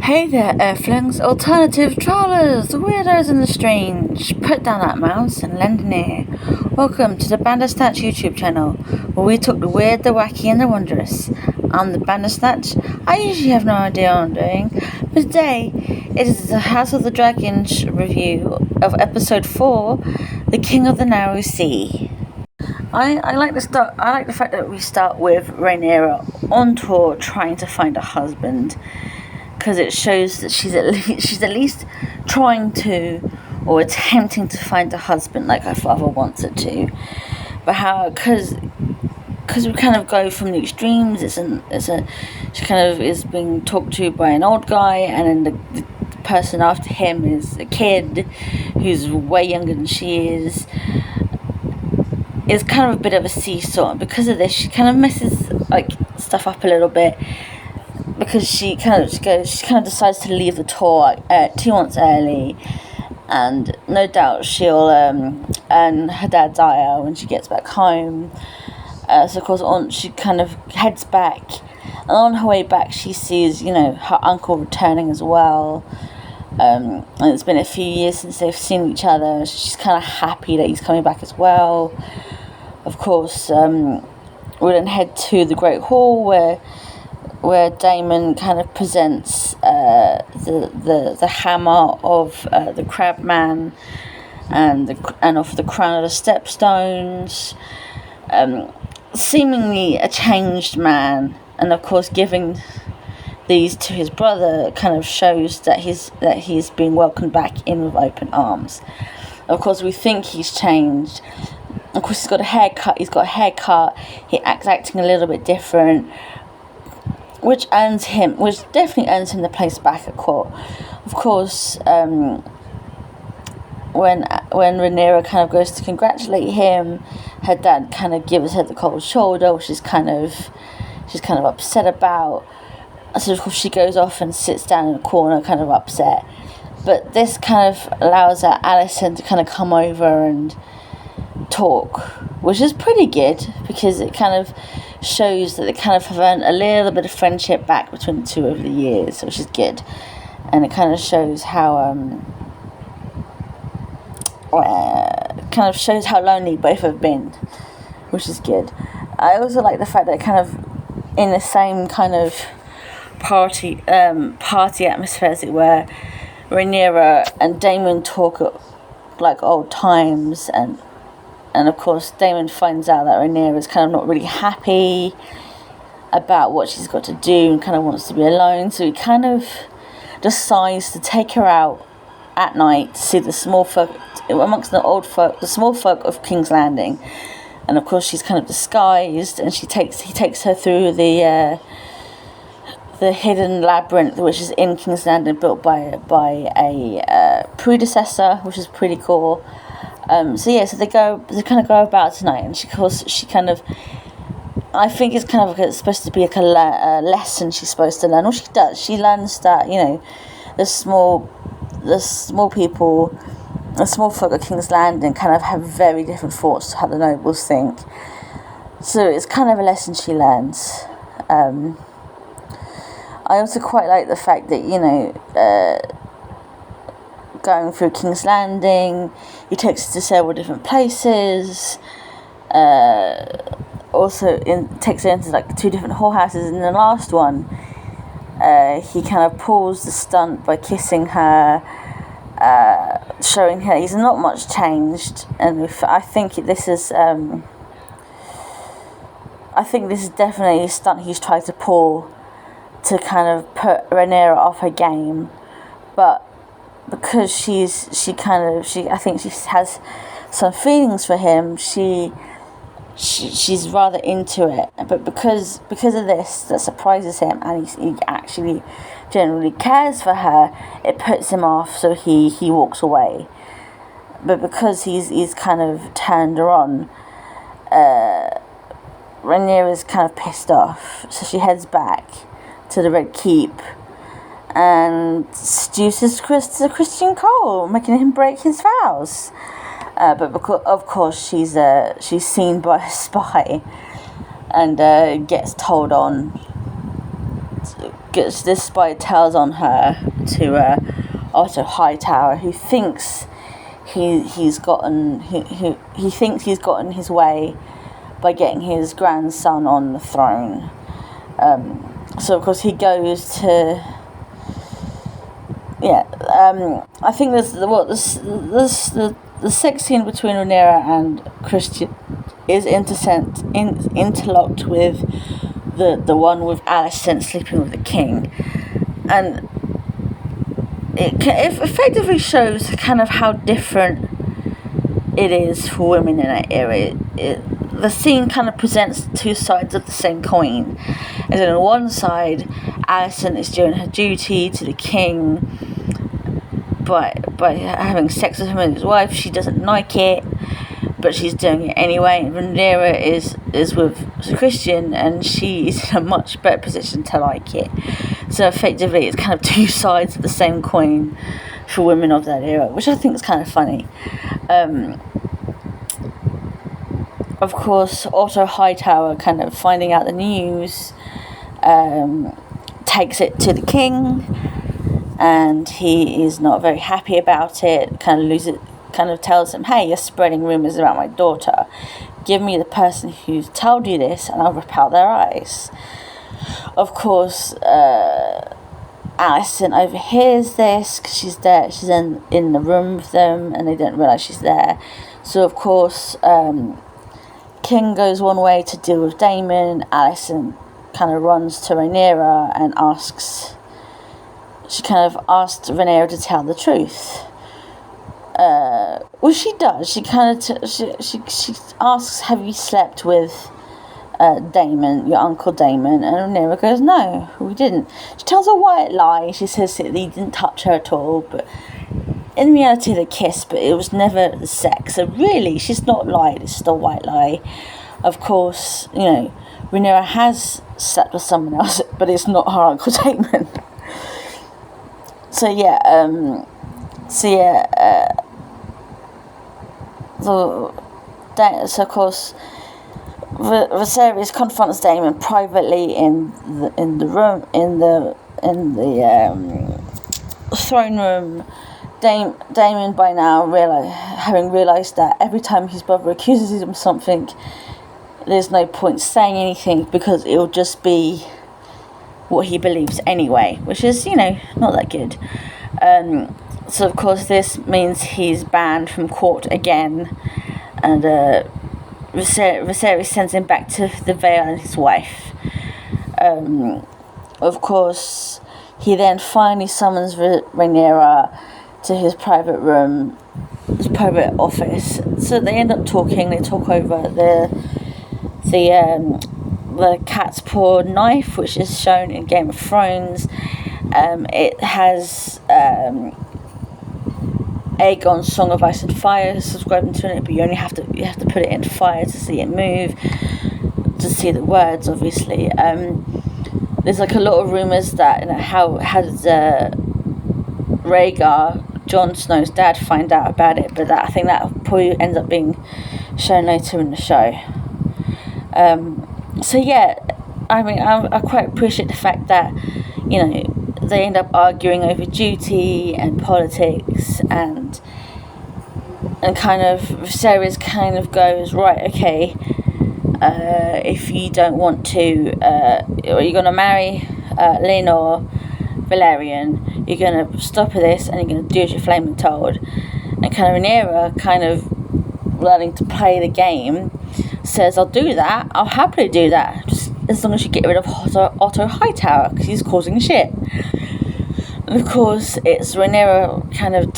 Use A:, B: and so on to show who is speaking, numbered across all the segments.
A: Hey there, Earthlings, alternative trawlers, the weirdos and the strange. Put down that mouse and lend an ear. Welcome to the Bandersnatch YouTube channel, where we talk the weird, the wacky, and the wondrous. I'm the Bandersnatch. I usually have no idea what I'm doing, but today it is the House of the Dragons review of Episode 4, The King of the Narrow Sea. I like the fact that we start with Rhaenyra on tour trying to find a husband, because it shows that she's at least trying to, or attempting to find a husband like her father wants her to. But because we kind of go from the extremes. She kind of is being talked to by an old guy, and then the person after him is a kid who's way younger than she is. It's kind of a bit of a seesaw, and because of this, she kind of messes stuff up a little bit. Because she kind of decides to leave the tour 2 months early, and no doubt she'll earn her dad's ire when she gets back home. So of course, she kind of heads back, and on her way back, she sees her uncle returning as well. And it's been a few years since they've seen each other. So she's kind of happy that he's coming back as well. Of course, we then head to the Great Hall where Daemon kind of presents the hammer of the Crab Man and of the crown of the Stepstones, seemingly a changed man, and of course giving these to his brother kind of shows that he's been welcomed back in with open arms. Of course, we think he's changed. Of course, he's got a haircut. He's acting a little bit different, which definitely earns him the place back at court. Of course, when Rhaenyra kind of goes to congratulate him, her dad kind of gives her the cold shoulder, which she's kind of upset about. So of course she goes off and sits down in a corner, kind of upset. But this kind of allows Alicent to kind of come over and talk, which is pretty good, because it kind of shows that they kind of have earned a little bit of friendship back between the two over the years, which is good. And it kind of shows how lonely both have been, which is good. I also like the fact that kind of in the same kind of party atmosphere, as it were, Rhaenyra and Daemon talk like old times, and of course Daemon finds out that Rhaenyra is kind of not really happy about what she's got to do and kind of wants to be alone, so he kind of decides to take her out at night to see the small folk amongst the small folk of King's Landing. And of course she's kind of disguised, and he takes her through the hidden labyrinth which is in King's Landing, built by a predecessor, which is pretty cool. So they kind of go about tonight, and I think it's kind of supposed to be like a lesson she's supposed to learn. Well, she does. She learns that the small folk of King's Landing kind of have very different thoughts to how the nobles think. So it's kind of a lesson she learns. I also quite like the fact that going through King's Landing, he takes us to several different places. Also takes her into 2 different whorehouses. In the last one, he kind of pulls the stunt by kissing her, showing her he's not much changed. And I think this is definitely a stunt he's tried to pull to kind of put Rhaenyra off her game, but because I think she has some feelings for him, she's rather into it. But because of this that surprises him, and he actually generally cares for her, it puts him off, so he walks away. But because he's kind of turned her on, Rhaenyra's kind of pissed off, so she heads back to the Red Keep and seduces Christian Cole, making him break his vows. But because, of course, she's seen by a spy, and gets told on. gets this spy tells on her to Otto Hightower, who thinks he thinks he's gotten his way by getting his grandson on the throne. So of course he goes to I think there's the sex scene between Rhaenyra and Christian is interlocked with the one with Alicent sleeping with the king, and it effectively shows kind of how different it is for women in that era. The scene kind of presents two sides of the same coin. As in, on one side, Alicent is doing her duty to the king by having sex with him and his wife. She doesn't like it, but she's doing it anyway. And Rhaenyra is with Christian, and she is in a much better position to like it. So effectively, it's kind of two sides of the same coin for women of that era, which I think is kind of funny. Of course, Otto Hightower, kind of finding out the news, takes it to the king, and he is not very happy about it. Kind of tells him, "Hey, you're spreading rumors about my daughter. Give me the person who's told you this, and I'll rip out their eyes." Of course, Alicent overhears this because she's there. She's in the room with them, and they don't realise she's there. So of course, King goes one way to deal with Daemon. Alicent kind of runs to Rhaenyra and asks Rhaenyra to tell the truth. Well, she does. She kind of she asks, "Have you slept with Daemon, your uncle Daemon?" And Rhaenyra goes, "No, we didn't." She tells a white lie. She says that he didn't touch her at all, but in reality they kissed, but it was never the sex. So really, she's not lied. It's just a white lie. Of course, Rhaenyra has slept with someone else, but it's not her uncle Daemon. So of course, Viserys confronts Daemon privately in the room in the throne room. Daemon by now having realised that every time his brother accuses him of something, there's no point saying anything because it'll just be what he believes anyway, which is not that good. So of course this means he's banned from court again, and Viserys sends him back to the Vale and his wife. Of course, he then finally summons Rhaenyra to his private room, his private office. So they end up talking. They talk over the cat's paw knife, which is shown in Game of Thrones. It has Aegon's Song of Ice and Fire subscribing to it, but you have to put it in fire to see it move, to see the words, obviously. There's like a lot of rumours that how did Rhaegar, Jon Snow's dad, find out about it, but I think that probably ends up being shown later in the show. I quite appreciate the fact that they end up arguing over duty and politics, and kind of Viserys kind of goes, right, okay, if you don't want to, you're going to marry Lenor Valerian, you're going to stop at this, and you're going to do as you're flaming told. And kind of Rhaenyra, kind of learning to play the game, says, I'll do that, I'll happily do that, just as long as you get rid of Otto Hightower, because he's causing shit. And of course, it's Rhaenyra kind of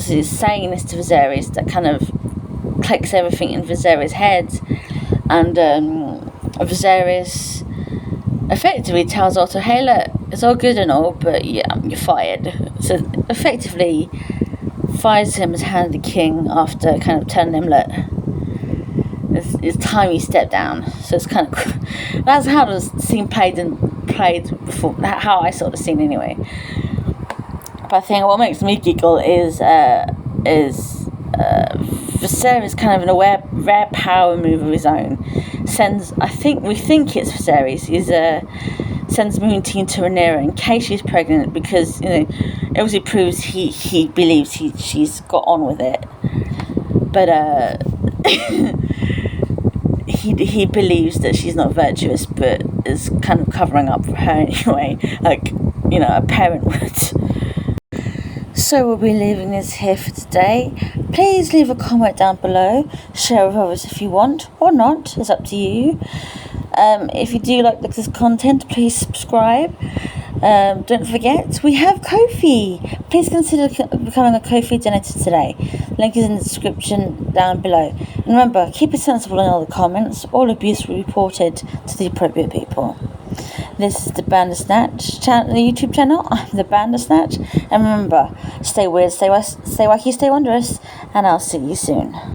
A: is saying this to Viserys that kind of clicks everything in Viserys' head, and Viserys effectively tells Otto, hey look, it's all good and all, but yeah, you're fired. So effectively fires him as Hand of the King after kind of telling him, look, it's time you step down. So it's kind of that's how the scene played before, how I saw the scene anyway. But I think what makes me giggle is Viserys kind of in a rare power move of his own we think it's Viserys. He's sends Moonteen to Rhaenyra in case she's pregnant, because, you know, it obviously proves he believes she's got on with it. But he believes that she's not virtuous, but is kind of covering up for her anyway, like, you know, a parent would. So we'll be leaving this here for today. Please leave a comment down below. Share with others if you want, or not. It's up to you. If you do like this content, please subscribe. Don't forget, we have Ko-fi. Please consider becoming a Ko-fi donator today. Link is in the description down below. And remember, keep it sensible in all the comments. All abuse will be reported to the appropriate people. This is the Bandersnatch channel, the YouTube channel. I'm the Bandersnatch. And remember, stay weird, stay wacky, stay wondrous. And I'll see you soon.